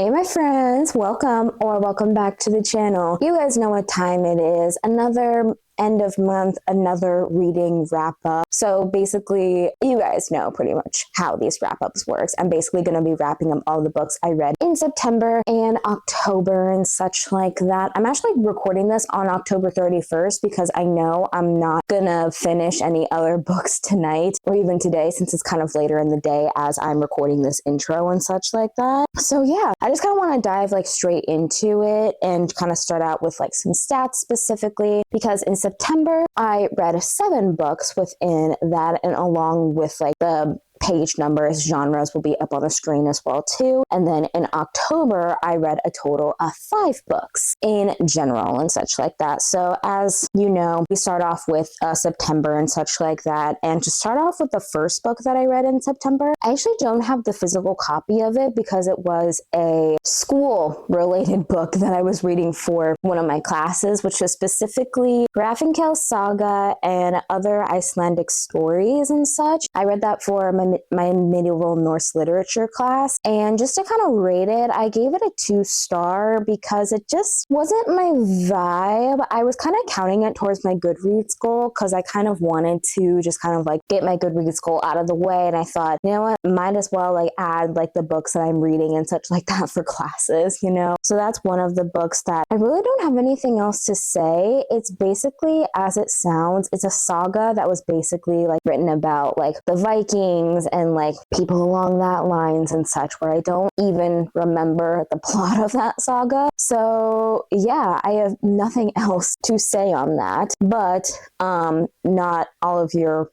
Hey my friends, welcome back to the channel. You guys know what time it is. Another end of month, another reading wrap up. So basically, you guys know pretty much how these wrap ups works. I'm basically going to be wrapping up all the books I read in September and October and such like that. I'm actually recording this on October 31st because I know I'm not going to finish any other books tonight or even today since it's kind of later in the day as I'm recording this intro and such like that. So yeah, I just kind of want to dive straight into it and kind of start out with some stats specifically because in September, I read 7 books within that, and along with the page numbers, genres will be up on the screen as well too. And then in October, I read a total of 5 books in general and such like that. So as you know, we start off with September and such like that. And to start off with the first book that I read in September, I actually don't have the physical copy of it because it was a school-related book that I was reading for one of my classes, which is specifically Rafinkel Saga and other Icelandic stories and such. I read that for my medieval Norse literature class, and just to kind of rate it, I gave it a 2-star because it just wasn't my vibe. I was kind of counting it towards my Goodreads goal because I kind of wanted to just kind of get my Goodreads goal out of the way, and I thought, you know what, might as well add the books that I'm reading and such like that for classes, you know? So that's one of the books that I really don't have anything else to say. It's basically, as it sounds, it's a saga that was basically written about the Vikings and people along that lines and such, where I don't even remember the plot of that saga. So yeah, I have nothing else to say on that, but not all of your,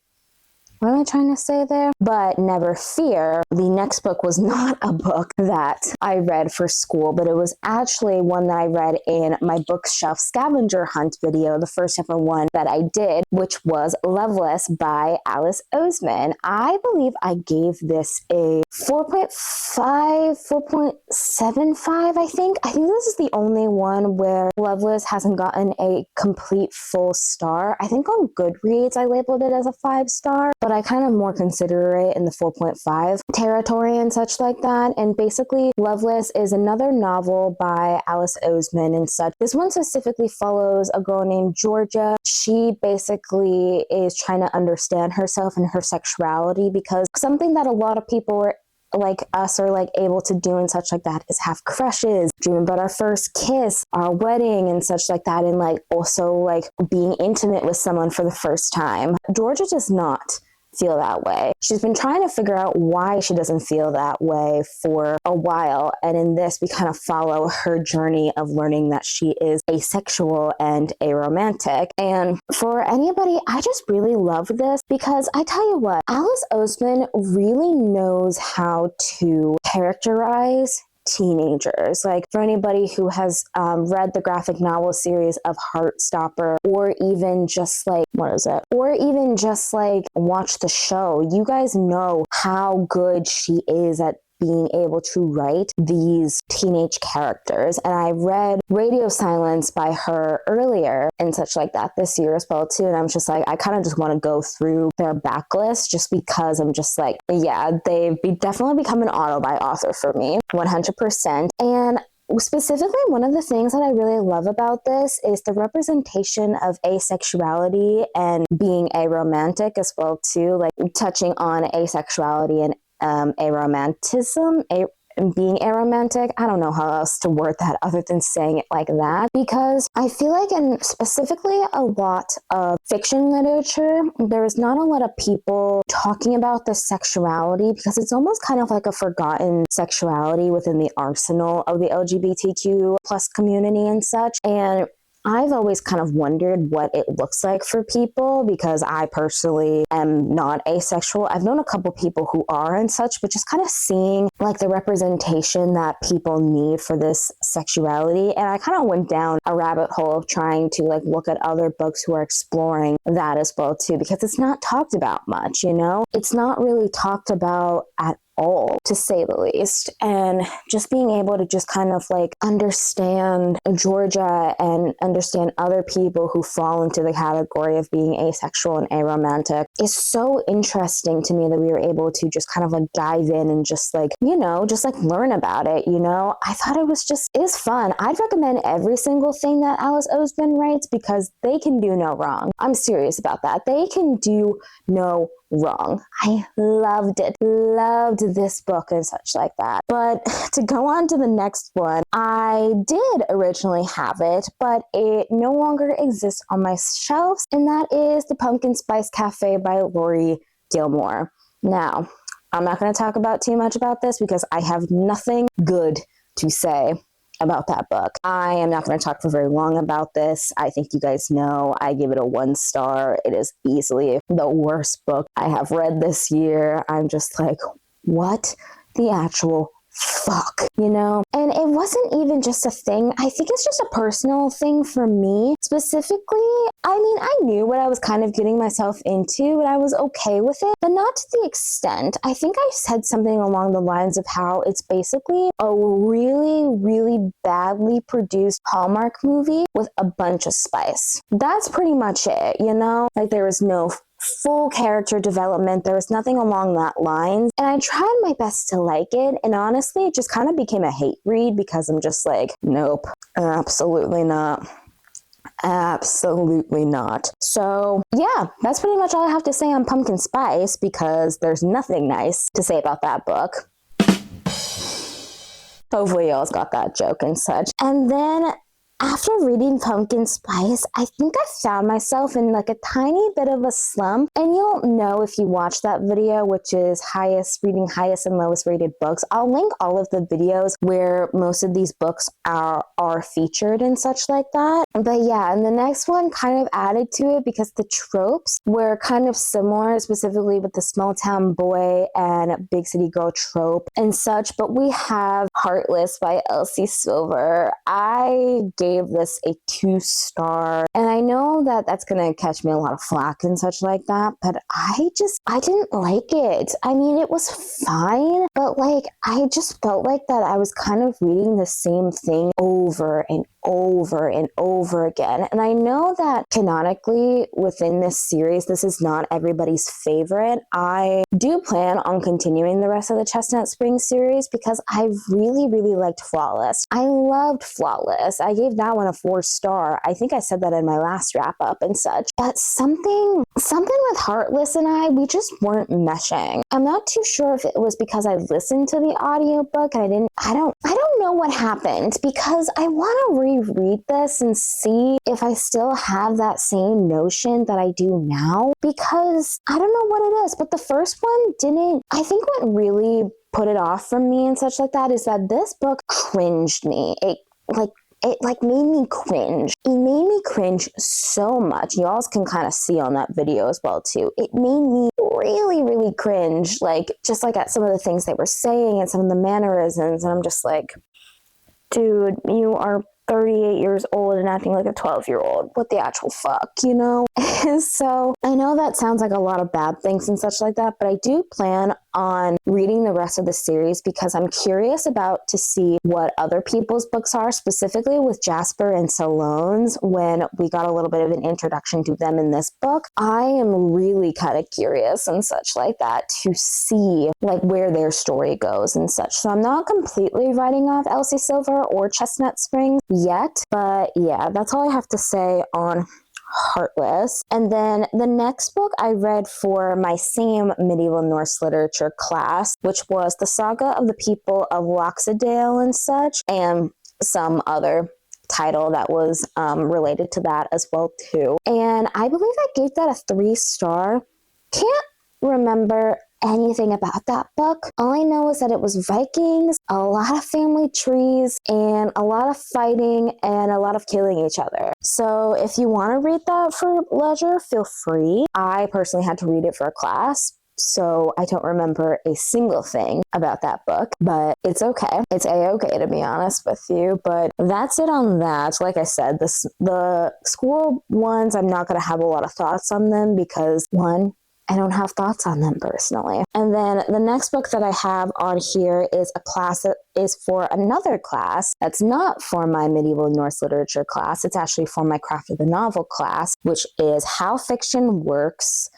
what am I trying to say there? But never fear, the next book was not a book that I read for school, but it was actually one that I read in my bookshelf scavenger hunt video, the first ever one that I did, which was Loveless by Alice Oseman. I believe I gave this a 4.5, 4.75, I think. I think this is the only one where Loveless hasn't gotten a complete full star. I think on Goodreads I labeled it as a 5-star, but I kind of more consider it in the 4.5 territory and such like that. And basically, Loveless is another novel by Alice Oseman and such. This one specifically follows a girl named Georgia. She basically is trying to understand herself and her sexuality because something that a lot of people like us are able to do and such like that is have crushes, dream about our first kiss, our wedding and such like that, and also being intimate with someone for the first time. Georgia does not feel that way. She's been trying to figure out why she doesn't feel that way for a while, and in this we kind of follow her journey of learning that she is asexual and aromantic. And for anybody, I just really love this because I tell you what, Alice Oseman really knows how to characterize teenagers. For anybody who has read the graphic novel series of Heartstopper, or even just watch the show, you guys know how good she is at being able to write these teenage characters. And I read Radio Silence by her earlier and such like that this year as well too. And I'm just I kind of just want to go through their backlist just because I'm just yeah, they've definitely become an auto by author for me, 100%. And specifically, one of the things that I really love about this is the representation of asexuality and being aromantic as well too, touching on asexuality and aromanticism, being aromantic. I don't know how else to word that other than saying it like that, because I feel in specifically a lot of fiction literature, there's not a lot of people talking about the sexuality because it's almost kind of a forgotten sexuality within the arsenal of the LGBTQ plus community and such. And I've always kind of wondered what it looks like for people because I personally am not asexual. I've known a couple people who are and such, but just kind of seeing the representation that people need for this sexuality. And I kind of went down a rabbit hole of trying to look at other books who are exploring that as well too, because it's not talked about much, you know? It's not really talked about at all, to say the least. And just being able to just kind of like understand Georgia and understand other people who fall into the category of being asexual and aromantic is so interesting to me, that we were able to just kind of like dive in and just like, just like learn about it. I thought it is fun. I'd recommend every single thing that Alice Oseman writes, because they can do no wrong. I'm serious about that. They can do no wrong. I loved it. Loved this book and such like that. But to go on to the next one, I did originally have it, but it no longer exists on my shelves, and that is The Pumpkin Spice Cafe by Lori Gilmore. Now, I'm not going to talk about too much about this because I have nothing good to say about that book. I am not going to talk for very long about this. I think you guys know I give it a 1 star. It is easily the worst book I have read this year. I'm just like, what the actual fuck, And it wasn't even just a thing. I think it's just a personal thing for me. Specifically, I knew what I was kind of getting myself into, and I was okay with it, but not to the extent. I think I said something along the lines of how it's basically a really, really badly produced Hallmark movie with a bunch of spice. That's pretty much it, Like, there was no full character development. There was nothing along that line. And I tried my best to like it. And honestly, it just kind of became a hate read, because I'm just like, nope, absolutely not. Absolutely not. So yeah, that's pretty much all I have to say on Pumpkin Spice, because there's nothing nice to say about that book. Hopefully y'all's got that joke and such. And then after reading Pumpkin Spice, I think I found myself in like a tiny bit of a slump. And you'll know if you watch that video, which is reading highest and lowest rated books. I'll link all of the videos where most of these books are featured and such like that. But yeah, and the next one kind of added to it, because the tropes were kind of similar, specifically with the small town boy and big city girl trope and such. But we have Heartless by Elsie Silver. I gave this a 2 star, and I know that that's gonna catch me a lot of flack and such like that, but I didn't like it. It was fine, but like I just felt like that I was kind of reading the same thing over and over and over again. And I know that canonically within this series, this is not everybody's favorite. I do plan on continuing the rest of the Chestnut Springs series, because I really, really liked Flawless. I loved Flawless. I gave that one a 4 star. I think I said that in my last wrap up and such. But something with Heartless and we just weren't meshing. I'm not too sure if it was because I listened to the audiobook and I don't know what happened, because I want to reread this and see if I still have that same notion that I do now, because I don't know what it is, but the first one didn't. I think what really put it off from me and such like that is that this book cringed me. It made me cringe. It made me cringe so much. Y'all can kind of see on that video as well too. It made me really, really cringe, just at some of the things they were saying and some of the mannerisms. And I'm just like, dude, you are 38 years old and acting like a 12-year-old. What the actual fuck, So I know that sounds like a lot of bad things and such like that, but I do plan on reading the rest of the series, because I'm curious to see what other people's books are, specifically with Jasper and Salone's, when we got a little bit of an introduction to them in this book. I am really kind of curious and such like that to see where their story goes and such. So I'm not completely writing off Elsie Silver or Chestnut Springs yet, but yeah, that's all I have to say on Heartless. And then the next book I read for my same medieval Norse literature class, which was The Saga of the People of Loxodale and such, and some other title that was related to that as well too. And I believe I gave that a 3 star. Can't remember anything about that book. All I know is that it was Vikings, a lot of family trees, and a lot of fighting and a lot of killing each other. So if you want to read that for leisure, feel free. I personally had to read it for a class, so I don't remember a single thing about that book, but it's okay. It's a-okay, to be honest with you, but that's it on that. Like I said, the school ones, I'm not going to have a lot of thoughts on them, because one, I don't have thoughts on them personally. And then the next book that I have on here is a class that is for another class that's not for my medieval Norse literature class. It's actually for my craft of the novel class, which is How Fiction Works.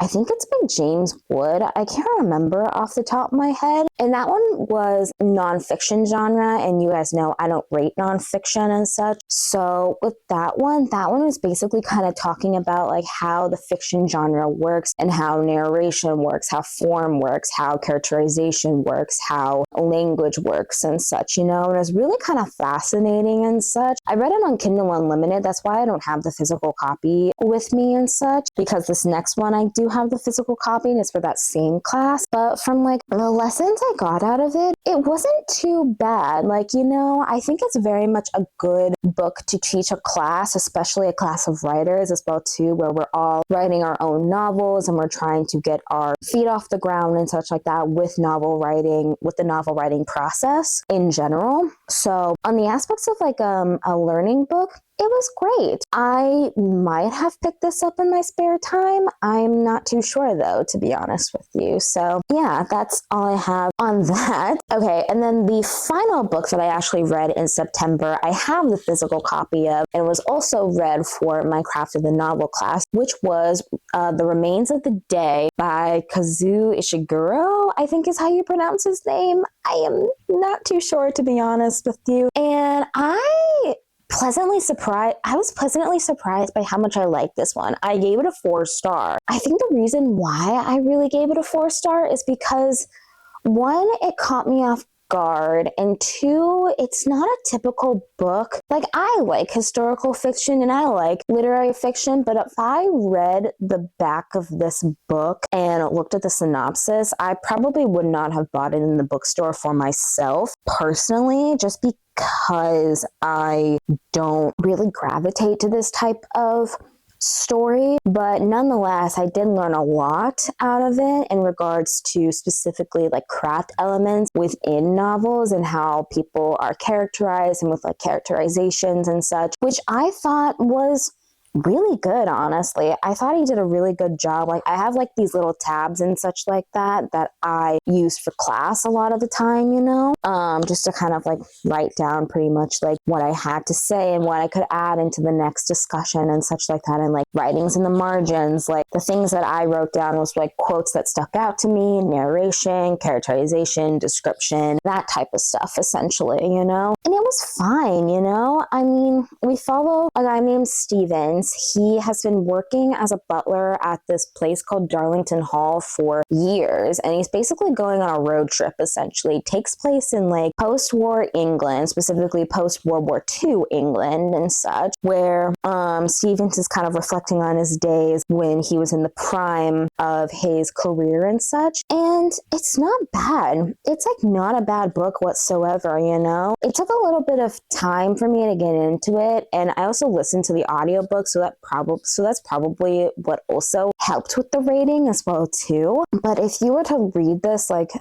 I think it's by James Wood. I can't remember off the top of my head. And that one was nonfiction genre. And you guys know I don't rate nonfiction and such. So with that one was basically kind of talking about like how the fiction genre works and how narration works, how form works, how characterization works, how language works and such, you know, and it's really kind of fascinating and such. I read it on Kindle Unlimited. That's why I don't have the physical copy with me and such, because this next one I do have the physical copy and it's for that same class. But from like the lessons I got out of it, it wasn't too bad. Like, you know, I think it's very much a good book to teach a class, especially a class of writers as well too, where we're all writing our own novels and we're trying to get our feet off the ground and such like that with novel writing, with the novel writing process in general. So on the aspects of like a learning book, it was great. I might have picked this up in my spare time. I'm not too sure though, to be honest with you. So yeah, that's all I have on that. Okay, and then the final book that I actually read in September, I have the physical copy of, and was also read for my Craft of the Novel class, which was The Remains of the Day by Kazuo Ishiguro, I think is how you pronounce his name. I am not too sure, to be honest with you. And I was pleasantly surprised by how much I liked this one. I gave it a 4-star. I think the reason why I really gave it a 4-star is because, one, it caught me off guard, and 2, it's not a typical book. Like, I like historical fiction and I like literary fiction, but if I read the back of this book and looked at the synopsis, I probably would not have bought it in the bookstore for myself personally, just because I don't really gravitate to this type of story. But nonetheless, I did learn a lot out of it in regards to specifically like craft elements within novels and how people are characterized and with like characterizations and such, which I thought was really good, honestly. I thought he did a really good job. Like, I have like these little tabs and such like that I use for class a lot of the time, you know, just to kind of like write down pretty much like what I had to say and what I could add into the next discussion and such like that, and like writings in the margins. Like, the things that I wrote down was like quotes that stuck out to me, narration, characterization, description, that type of stuff essentially, you know. And it was fine, you know. I mean, we follow a guy named Steven. He has been working as a butler at this place called Darlington Hall for years, and he's basically going on a road trip essentially. It takes place in like post-war England, specifically post-World War II England and such, where Stevens is kind of reflecting on his days when he was in the prime of his career and such, and it's not bad. It's like not a bad book whatsoever, you know. It took a little bit of time for me to get into it, and I also listened to the audiobook, so that's probably what also helped with the rating as well too. But if you were to read this like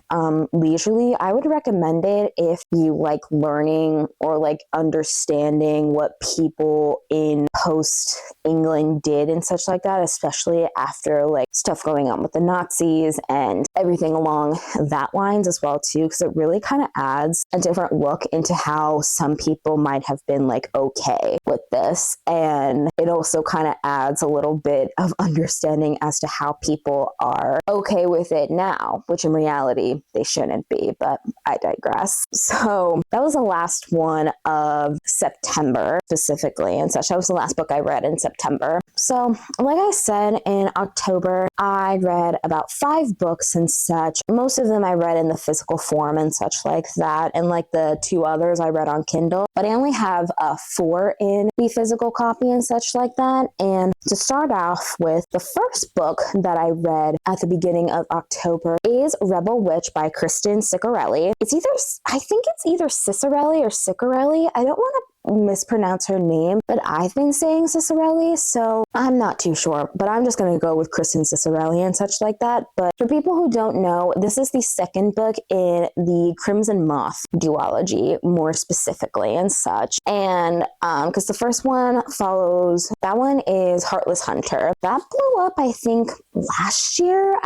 leisurely, I would recommend it if you like learning or like understanding what people in post England did and such like that, especially after like stuff going on with the Nazis and everything along that lines as well too, because it really kind of adds a different look into how some people might have been like okay with this, and it also kind of adds a little bit of understanding as to how people are okay with it now, which in reality they shouldn't be, but I digress. So that was the last one of September specifically and such. That was the last book I read in September. So like I said, in October I read about 5 books and such. Most of them I read in the physical form and such like that, and like the 2 others I read on Kindle, but I only have 4 in the physical copy and such like that. And to start off with, the first book that I read at the beginning of October is Rebel Witch by Kristen Ciccarelli. I think it's either Cicarelli or Ciccarelli. I don't want to mispronounce her name, but I've been saying Cicerelli, so I'm not too sure, but I'm just going to go with Kristen Cicerelli and such like that. But for people who don't know, this is the second book in the Crimson Moth duology, more specifically and such. And because the first one follows, that one is Heartless Hunter. That blew up, I think, last year,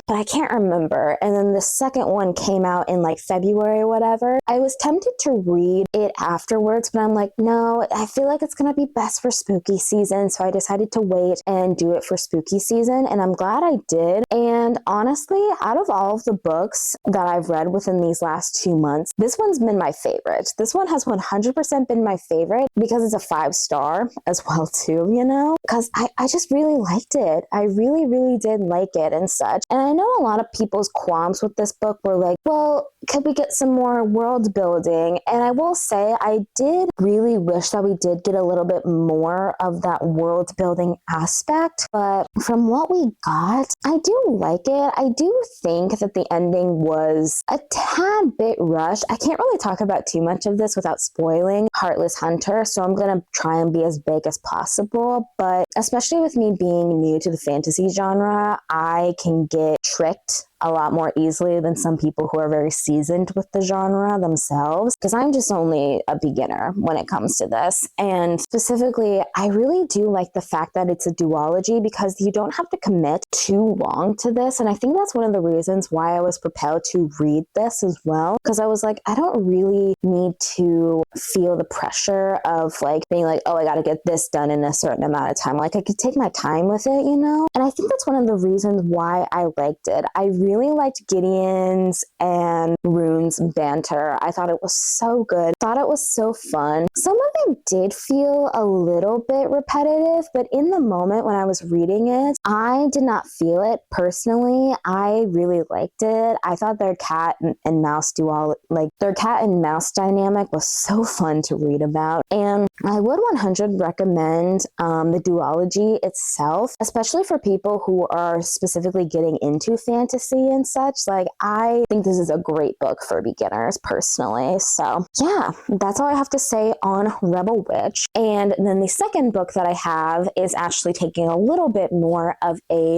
but I can't remember. And then the second one came out in like February or whatever. I was tempted to read it afterwards, but I'm like, no, I feel like it's going to be best for spooky season. So I decided to wait and do it for spooky season. And I'm glad I did. And honestly, out of all of the books that I've read within these last 2 months, this one's been my favorite. This one has 100% been my favorite because it's a 5-star as well too, you know, because I just really liked it. I really, really did like it and such. And I know a lot of people's qualms with this book were like, well, could we get some more world building? And I will say I did really wish that we did get a little bit more of that world building aspect. But from what we got, I do like it. I do think that the ending was a tad bit rushed. I can't really talk about too much of this without spoiling Heartless Hunter, so I'm going to try and be as vague as possible. But especially with me being new to the fantasy genre, I can get tricked a lot more easily than some people who are very seasoned with the genre themselves, because I'm just only a beginner when it comes to this. And specifically, I really do like the fact that it's a duology because you don't have to commit too long to this. And I think that's one of the reasons why I was propelled to read this as well, because I was like, I don't really need to feel the pressure of like being like, oh, I got to get this done in a certain amount of time. Like I could take my time with it, you know? And I think that's one of the reasons why I liked it. I really liked Gideon's and Rune's banter. I thought it was so good. Thought it was so fun. Some of it did feel a little bit repetitive, but in the moment when I was reading it, I did not feel it personally. I really liked it. I thought their cat and mouse their cat and mouse dynamic was so fun to read about. And I would 100 recommend the duology itself, especially for people who are specifically getting into fantasy and such. Like, I think this is a great book for beginners personally. So yeah, that's all I have to say on Rebel Witch. And then the second book that I have is actually taking a little bit more of a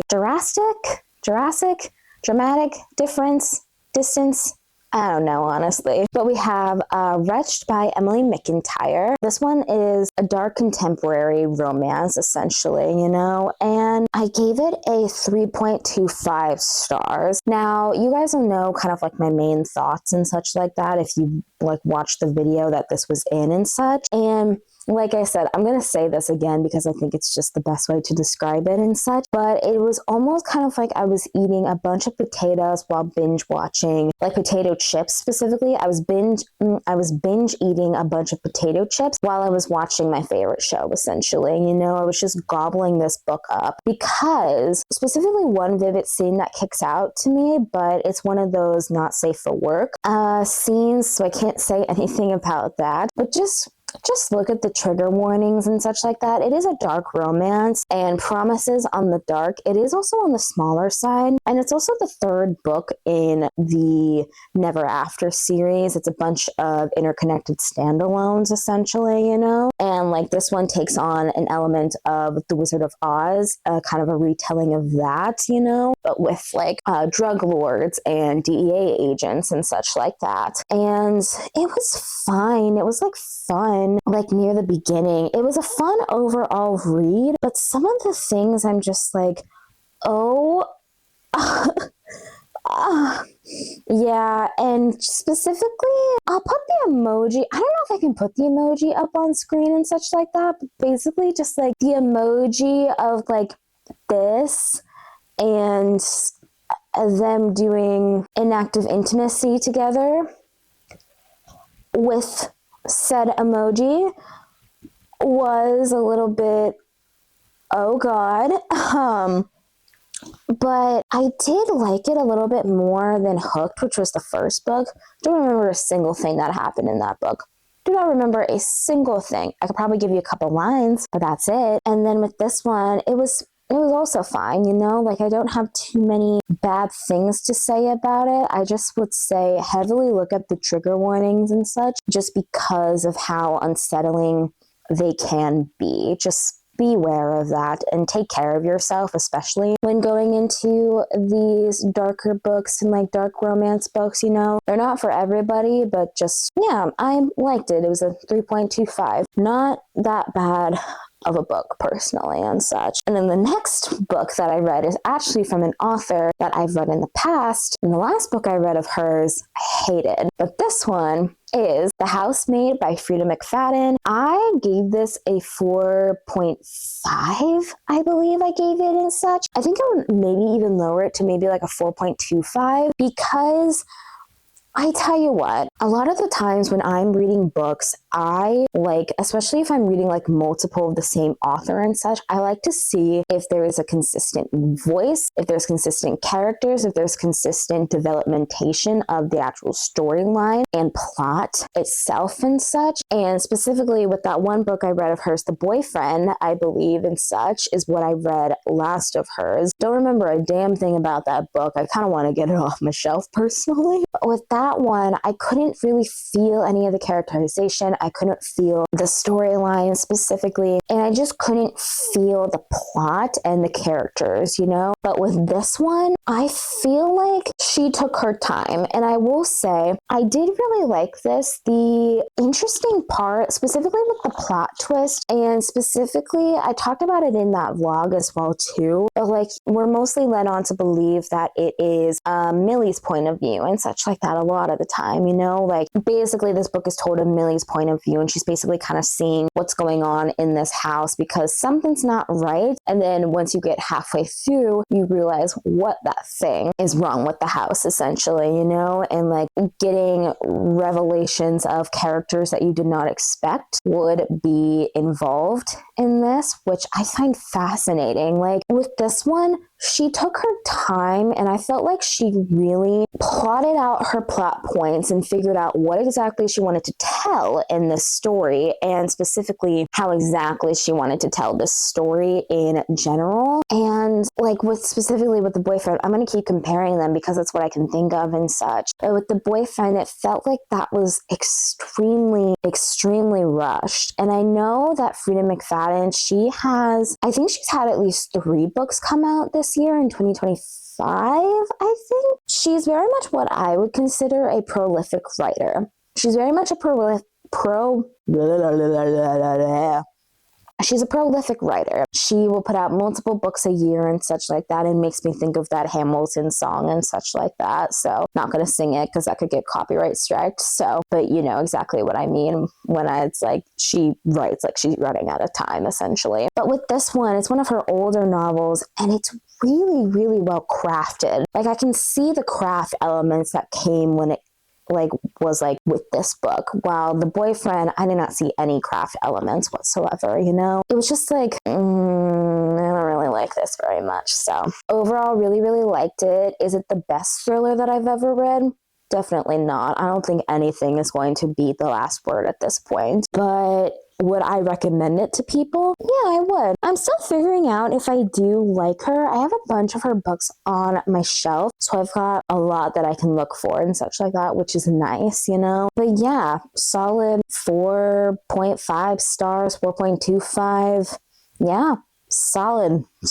dramatic distance. I don't know, honestly. But we have Wretched by Emily McIntyre. This one is a dark contemporary romance, essentially, you know? And I gave it a 3.25 stars. Now, you guys will know kind of like my main thoughts and such like that if you like watched the video that this was in and such. And like I said, I'm going to say this again because I think it's just the best way to describe it and such, but it was almost kind of like I was eating a bunch of potatoes while binge watching, like potato chips specifically. I was binge eating a bunch of potato chips while I was watching my favorite show, essentially. You know, I was just gobbling this book up because specifically one vivid scene that kicks out to me, but it's one of those not safe for work scenes, so I can't say anything about that, but just look at the trigger warnings and such like that. It is a dark romance and promises on the dark. It is also on the smaller side, and it's also the third book in the Never After series. It's a bunch of interconnected standalones, essentially, you know? And like this one takes on an element of The Wizard of Oz, kind of a retelling of that, you know? But with like drug lords and DEA agents and such like that. And it was fine. It was like fun, like near the beginning. It was a fun overall read, but some of the things I'm just like, oh, yeah. And specifically, I'll put the emoji. I don't know if I can put the emoji up on screen and such like that, but basically just like the emoji of like this and them doing inactive intimacy together with said emoji was a little bit, oh God. But I did like it a little bit more than Hooked, which was the first book. Don't remember a single thing that happened in that book. Do not remember a single thing. I could probably give you a couple lines, but that's it. And then with this one, it was it was also fine, you know? Like, I don't have too many bad things to say about it. I just would say heavily look at the trigger warnings and such, just because of how unsettling they can be. Just be aware of that and take care of yourself, especially when going into these darker books and like dark romance books, you know. They're not for everybody, but just, yeah, I liked it. It was a 3.25. Not that bad of a book personally and such. And then the next book that I read is actually from an author that I've read in the past. And the last book I read of hers, I hated. But this one is The Housemaid by Frida McFadden. I gave this a 4.5, I believe I gave it and such. I think I would maybe even lower it to maybe like a 4.25 because I tell you what, a lot of the times when I'm reading books, I like, especially if I'm reading like multiple of the same author and such, I like to see if there is a consistent voice, if there's consistent characters, if there's consistent developmentation of the actual storyline and plot itself and such. And specifically with that one book I read of hers, The Boyfriend, I believe and such, is what I read last of hers. Don't remember a damn thing about that book. I kind of want to get it off my shelf personally. But with that one, I couldn't really feel any of the characterization. I couldn't feel the storyline specifically, and I just couldn't feel the plot and the characters, you know? But with this one, I feel like she took her time, and I will say, I did really like this. The interesting part, specifically with the plot twist, and specifically, I talked about it in that vlog as well too, but like, we're mostly led on to believe that it is Millie's point of view and such like that a lot of the time, you know? Like, basically this book is told in Millie's point of view, and she's basically kind of seeing what's going on in this house because something's not right, and then once you get halfway through, you realize what that thing is wrong with the house, essentially, you know? And like, getting revelations of characters that you did not expect would be involved in this, which I find fascinating. Like, with this one, she took her time, and I felt like she really plotted out her plot points and figured out what exactly she wanted to tell in this story, and specifically how exactly she wanted to tell this story in general. And like, specifically with The Boyfriend, I'm going to keep comparing them because that's what I can think of and such. But with The Boyfriend, it felt like that was extremely, extremely rushed. And I know that Frida McFadden, I think she's had at least 3 books come out this year in 2025, I think. She's very much what I would consider a prolific writer. She's very much a She's a prolific writer. She will put out multiple books a year and such like that, and makes me think of that Hamilton song and such like that. So, not going to sing it because that could get copyright striked. So, but you know exactly what I mean when it's like she writes like she's running out of time, essentially. But with this one, it's one of her older novels, and it's really, really well crafted. Like, I can see the craft elements that came when it was with this book. While The Boyfriend, I did not see any craft elements whatsoever, you know? It was just like, I don't really like this very much. So overall, really, really liked it. Is it the best thriller that I've ever read? Definitely not. I don't think anything is going to beat The Last Word at this point. But would I recommend it to people? Yeah, I would. I'm still figuring out if I do like her. I have a bunch of her books on my shelf, so I've got a lot that I can look for and such like that, which is nice, you know? But yeah, solid 4.5 stars, 4.25. Yeah. Solid, to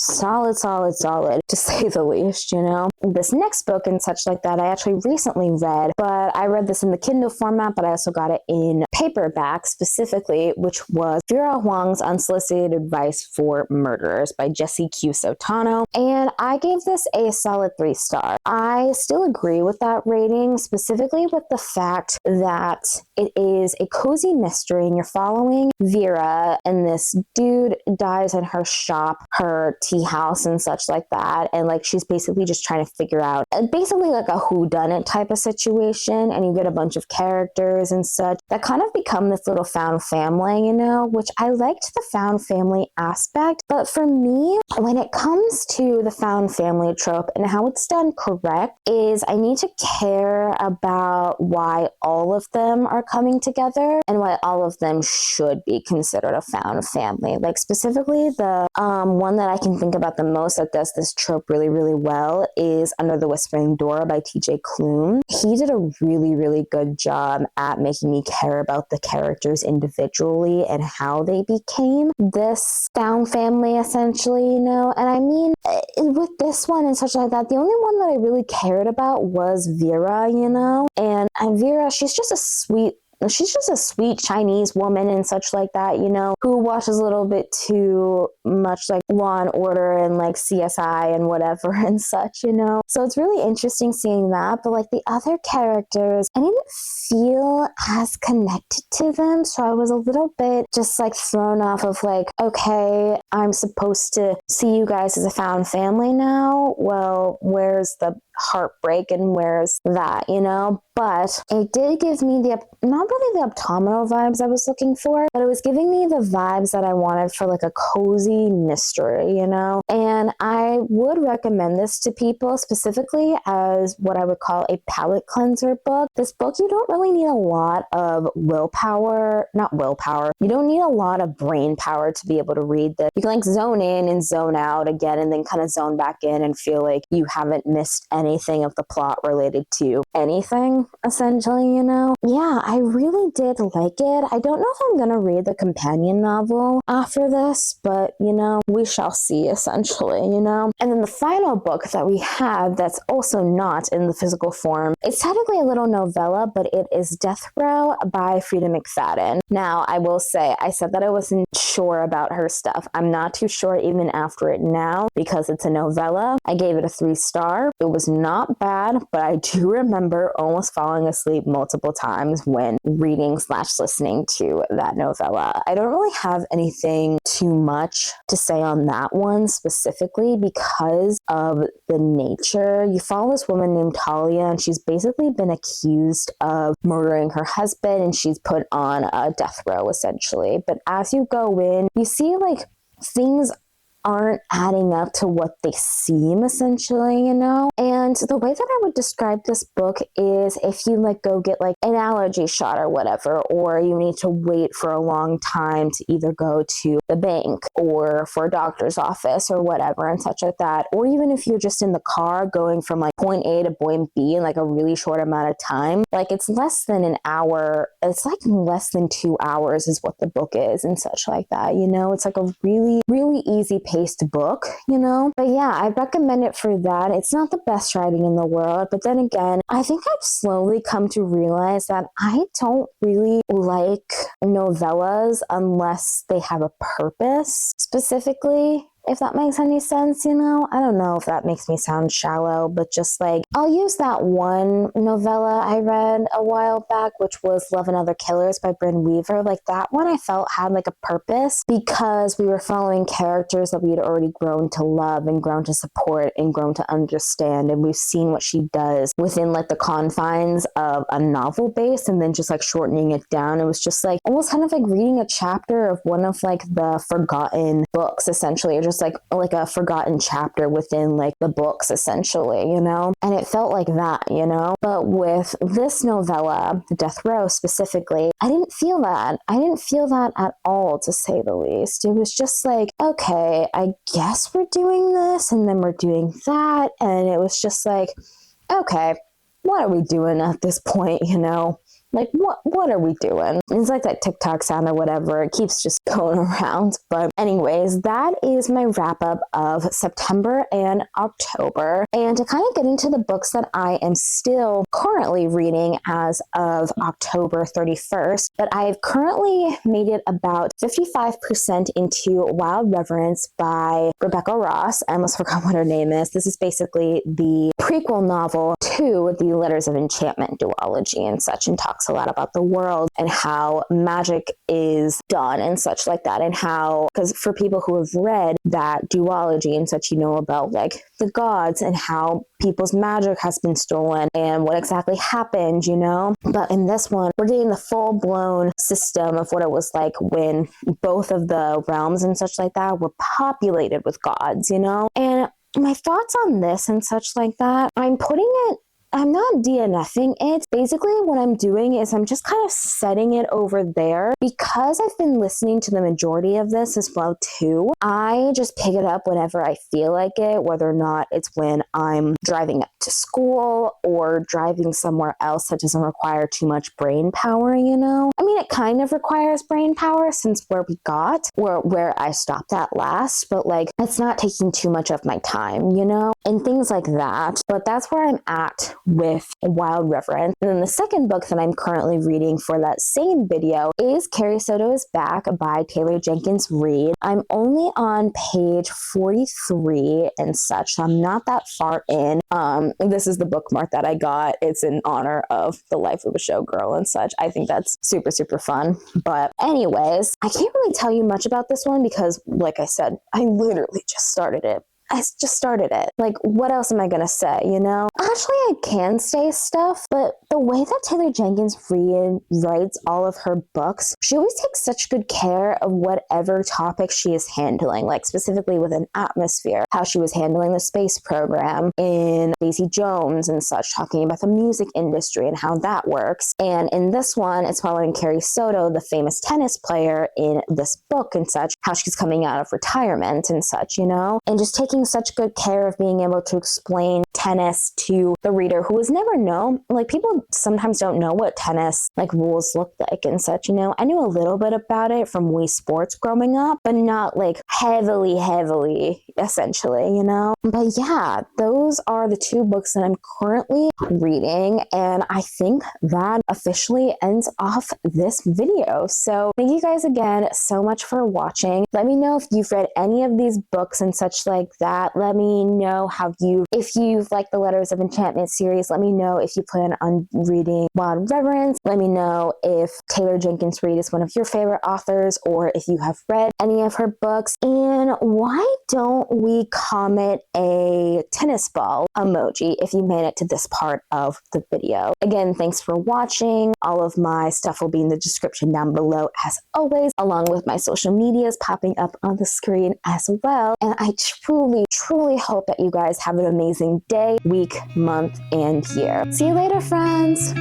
say the least, you know? This next book and such like that, I actually recently read, but I read this in the Kindle format, but I also got it in paperback specifically, which was Vera Huang's Unsolicited Advice for Murderers by Jessie Q. Sotano, and I gave this a solid 3 star. I still agree with that rating, specifically with the fact that it is a cozy mystery, and you're following Vera, and this dude dies in her shop, her tea house and such like that, and like she's basically just trying to figure out basically like a whodunit type of situation, and you get a bunch of characters and such that kind of become this little found family, you know, which I liked the found family aspect. But for me, when it comes to the found family trope and how it's done correct, is I need to care about why all of them are coming together and why all of them should be considered a found family. Like specifically the one that I can can think about the most that does this trope really, really well is Under the Whispering Door by TJ Klune. He did a really, really good job at making me care about the characters individually and how they became this found family, essentially, you know? And I mean, with this one and such like that, the only one that I really cared about was Vera, you know? And Vera, she's just a sweet Chinese woman and such like that, you know, who watches a little bit too much like Law and Order and like CSI and whatever and such, you know. So it's really interesting seeing that. But like the other characters, I didn't feel as connected to them. So I was a little bit just like thrown off of like, okay, I'm supposed to see you guys as a found family now. Well, where's the heartbreak and where's that, you know? But it did give me not really the abdominal vibes I was looking for, but it was giving me the vibes that I wanted for like a cozy mystery, you know? And I would recommend this to people specifically as what I would call a palate cleanser book. This book, you don't really need a lot of you don't need a lot of brain power to be able to read this. You can like zone in and zone out again and then kind of zone back in and feel like you haven't missed anything of the plot related to anything, essentially, you know? Yeah, I really did like it. I don't know if I'm gonna read the companion novel after this, but, you know, we shall see, essentially, you know? And then the final book that we have that's also not in the physical form, it's technically a little novella, but it is Death Row by Frida McFadden. Now, I will say, I said that I wasn't sure about her stuff. I'm not too sure even after it now, because it's a novella. I gave it a 3-star. It was not bad, but I do remember almost falling asleep multiple times when reading/listening to that novella. I don't really have anything too much to say on that one specifically because of the nature. You follow this woman named Talia, and she's basically been accused of murdering her husband, and she's put on a death row, essentially. But as you go in, you see like things aren't adding up to what they seem, essentially, you know? And the way that I would describe this book is if you like go get like an allergy shot or whatever, or you need to wait for a long time to either go to the bank or for a doctor's office or whatever and such like that, or even if you're just in the car going from like point A to point B in like a really short amount of time, like it's less than an hour, it's like less than 2 hours is what the book is and such like that, you know? It's like a really, really easy paced book, you know? But yeah, I recommend it for that. It's not the best writing in the world, but then again, I think I've slowly come to realize that I don't really like novellas unless they have a purpose specifically. If that makes any sense, you know? I don't know if that makes me sound shallow, but just like, I'll use that one novella I read a while back, which was Love and Other Killers by Bryn Weaver. Like that one I felt had like a purpose because we were following characters that we had already grown to love and grown to support and grown to understand. And we've seen what she does within like the confines of a novel base and then just like shortening it down. It was just like almost kind of like reading a chapter of one of like the forgotten books, essentially, or just like a forgotten chapter within like the books, essentially, you know? And it felt like that, you know? But with this novella, Death Row specifically, I didn't feel that. I didn't feel that at all, to say the least. It was just like, okay, I guess we're doing this and then we're doing that. And it was just like, okay, what are we doing at this point, you know? Like, what are we doing? It's like that TikTok sound or whatever. It keeps just going around. But anyways, that is my wrap up of September and October. And to kind of get into the books that I am still currently reading as of October 31st, but I've currently made it about 55% into Wild Reverence by Rebecca Ross. I almost forgot what her name is. This is basically the prequel novel to the Letters of Enchantment duology and such, and talks a lot about the world and how magic is done and such like that, and how, because for people who have read that duology and such, you know about like the gods and how people's magic has been stolen and what exactly happened, you know? But in this one, we're getting the full-blown system of what it was like when both of the realms and such like that were populated with gods, you know? And my thoughts on this and such like that, I'm putting it I'm not DNFing it. Basically, what I'm doing is I'm just kind of setting it over there because I've been listening to the majority of this as well too. I just pick it up whenever I feel like it, whether or not it's when I'm driving up to school or driving somewhere else that doesn't require too much brain power, you know? I mean, it kind of requires brain power since where we got, or where I stopped at last, but like, it's not taking too much of my time, you know? And things like that. But that's where I'm at with Wild Reverence. And then the second book that I'm currently reading for that same video is Carrie Soto is Back by Taylor Jenkins Reid. I'm only on page 43 and such, so I'm not that far in. This is the bookmark that I got. It's in honor of the life of a showgirl and such. I think that's super, super fun. But anyways, I can't really tell you much about this one because, like I said, I literally just started it. Like, what else am I going to say, you know? Actually, I can say stuff, but the way that Taylor Jenkins Reid writes all of her books, she always takes such good care of whatever topic she is handling, like specifically with an atmosphere, how she was handling the space program in Daisy Jones and such, talking about the music industry and how that works. And in this one, it's following Carrie Soto, the famous tennis player in this book and such, how she's coming out of retirement and such, you know? And just taking such good care of being able to explain tennis to the reader who has never known. Like, people sometimes don't know what tennis like rules look like and such, you know. I knew a little bit about it from Wii Sports growing up, but not like heavily essentially, you know. But yeah, those are the two books that I'm currently reading, and I think that officially ends off this video. So thank you guys again so much for watching. Let me know if you've read any of these books and such like that. Let me know if you've liked the Letters of Enchantment series. Let me know if you plan on reading Wild Reverence. Let me know if Taylor Jenkins Reid is one of your favorite authors, or if you have read any of her books. And why don't we comment a tennis ball emoji if you made it to this part of the video? Again, thanks for watching. All of my stuff will be in the description down below as always, along with my social medias popping up on the screen as well. And I truly hope that you guys have an amazing day, week, month, and year. See you later, friends.